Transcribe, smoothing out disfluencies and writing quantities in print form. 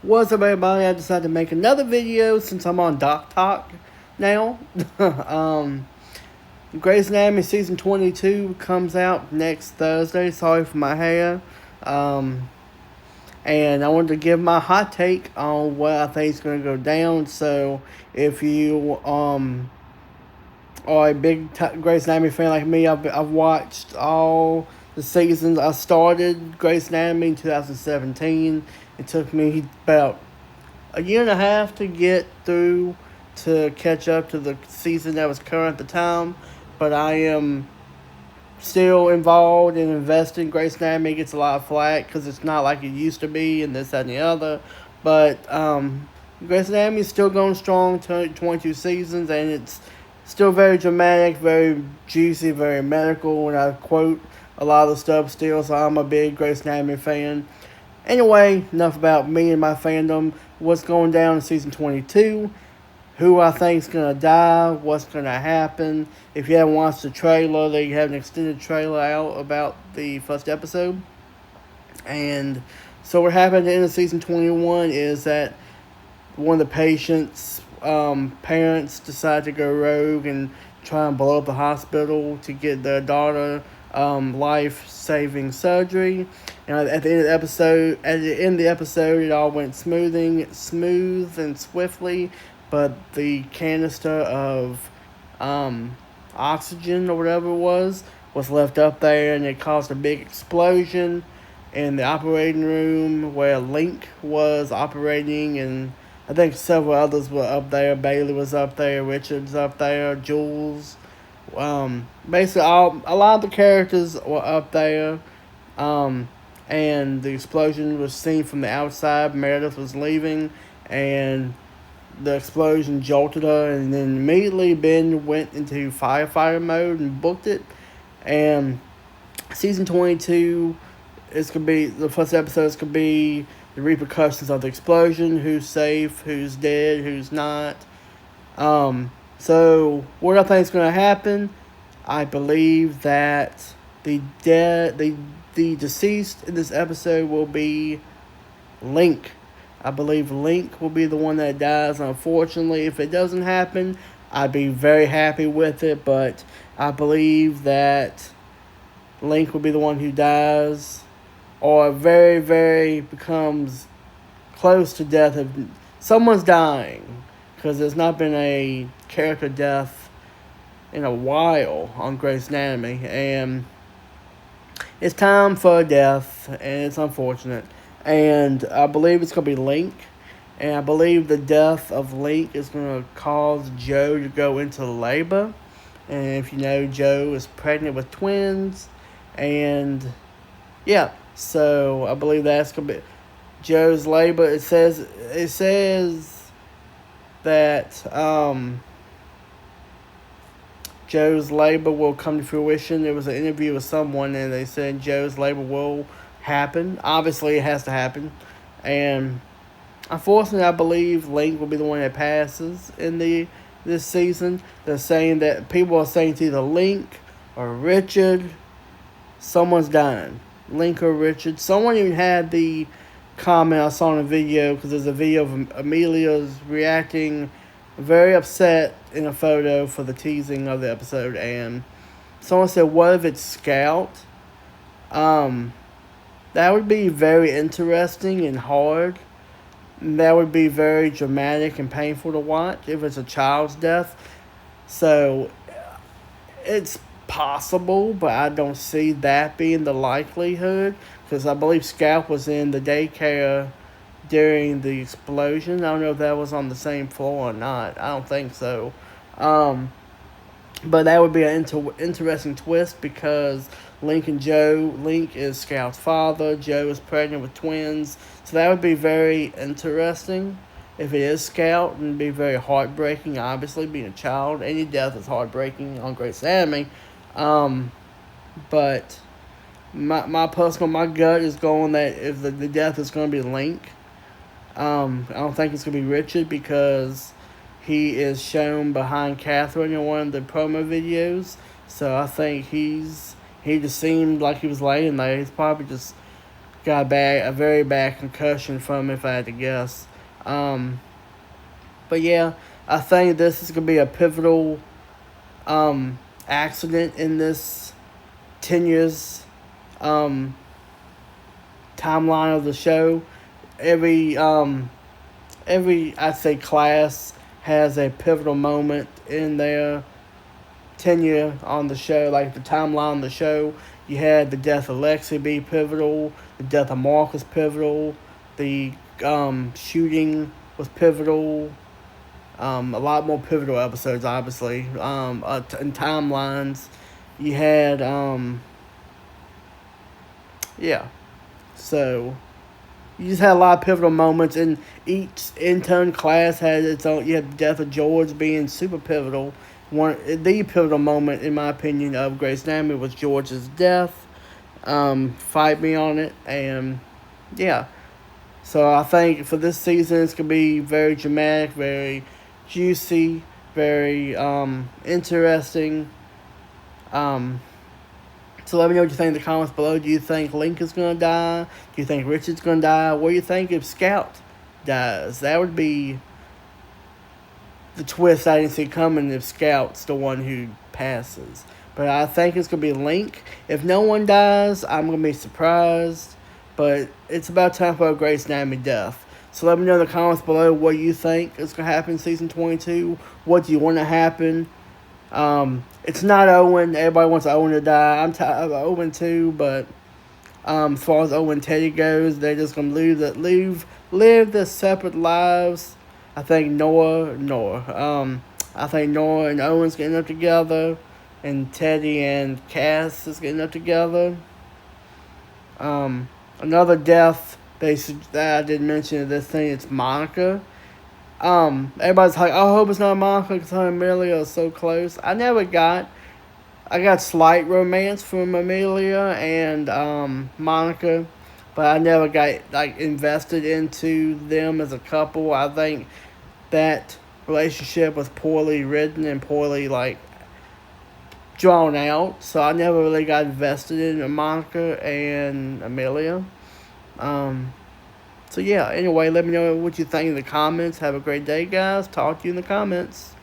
What's up, everybody? I decided to make another video since I'm on Doc Talk now. Grey's Anatomy Season 22 comes out next Thursday. Sorry for my hair. Um, and I wanted to give my hot take on what I think is going to go down. So, if you are a big Grey's Anatomy fan like me, I've watched all the seasons. I started Grey's Anatomy in 2017. It took me about a year and a half to get through to catch up to the season that was current at the time. But I am still involved and invested. Grey's Anatomy gets a lot of flack because it's not like it used to be and this, that, and the other. But Grey's Anatomy is still going strong, 22 seasons, and it's still very dramatic, very juicy, very medical, and I quote a lot of the stuff still, so I'm a big Grey's Anatomy fan. Anyway, enough about me and my fandom. What's going down in season 22? Who I think is going to die? What's going to happen? If you haven't watched the trailer, they have an extended trailer out about the first episode. And so what happened at the end of season 21 is that one of the patients' parents decided to go rogue and try and blow up the hospital to get their daughter life-saving surgery. And at the end of the episode, it all went smooth and swiftly. But the canister of oxygen or whatever it was left up there, and it caused a big explosion in the operating room where Link was operating, and I think several others were up there. Bailey was up there, Richard's up there, Jules. Basically, a lot of the characters were up there. And the explosion was seen from the outside. Meredith was leaving, and the explosion jolted her, and then immediately Ben went into firefighter mode and booked it. And season 22 the first episode could be the repercussions of the explosion, who's safe, who's dead, who's not. So what I think is going to happen, I believe that the deceased in this episode will be Link. I believe Link will be the one that dies. Unfortunately, if it doesn't happen, I'd be very happy with it. But I believe that Link will be the one who dies, or very, very becomes close to death. If someone's dying, because there's not been a character death in a while on Grey's Anatomy, and it's time for a death, and it's unfortunate. And I believe it's going to be Link. And I believe the death of Link is going to cause Jo to go into labor. And if you know, Jo is pregnant with twins. And yeah, so I believe that's going to be Jo's labor. It says that Jo's labor will come to fruition. There was an interview with someone, and they said Jo's labor will happen. Obviously, it has to happen. And unfortunately, I believe Link will be the one that passes in this season. They're saying that people are saying it's either Link or Richard. Someone's dying. Link or Richard. Someone even had the comment I saw in a video, because there's a video of Amelia's reacting very upset in a photo for the teasing of the episode, and someone said, what if it's Scout? That would be very interesting and hard. That would be very dramatic and painful to watch if it's a child's death. So it's possible, but I don't see that being the likelihood, because I believe Scout was in the daycare during the explosion. I don't know if that was on the same floor or not. I don't think so. But that would be an interesting twist, because Link is Scout's father. Jo is pregnant with twins. So that would be very interesting if it is Scout, and be very heartbreaking. Obviously, being a child, any death is heartbreaking on Grey's Anatomy. But my gut is going that if the death is going to be Link. I don't think it's going to be Richard, because he is shown behind Catherine in one of the promo videos. So I think he just seemed like he was laying there. He's probably just got a very bad concussion from, if I had to guess. Um, but yeah, I think this is gonna be a pivotal accident in this 10 years um, timeline of the show. Every I'd say class has a pivotal moment in their tenure on the show, like the timeline on the show. You had the death of Lexi be pivotal, the death of Mark was pivotal, the shooting was pivotal. A lot more pivotal episodes, obviously. In timelines, you had yeah. So you just had a lot of pivotal moments, and each intern class had its own. You had the death of George being super pivotal. One the pivotal moment, in my opinion, of Grey's Anatomy was George's death. Fight me on it, and yeah. So I think for this season, it's gonna be very dramatic, very juicy, very interesting. Um, so let me know what you think in the comments below. Do you think Link is gonna die? Do you think Richard's gonna die? What do you think if Scout dies? That would be the twist I didn't see coming if Scout's the one who passes. But I think it's gonna be Link. If no one dies, I'm gonna be surprised. But it's about time for a Grey's Anatomy death. So let me know in the comments below what you think is gonna happen in season 22. What do you want to happen? It's not Owen. Everybody wants Owen to die. I'm tired of Owen too, but as far as Owen and Teddy goes, they're just gonna live their separate lives. I think I think Noah and Owen's getting up together, and Teddy and Cass is getting up together. Another death that I didn't mention in this thing, it's Monica. Everybody's like, oh, I hope it's not Monica because her and Amelia are so close. I got slight romance from Amelia and Monica, but I never got like invested into them as a couple. I think that relationship was poorly written and poorly like drawn out, so I never really got invested in Monica and Amelia. So yeah, anyway, let me know what you think in the comments. Have a great day, guys. Talk to you in the comments.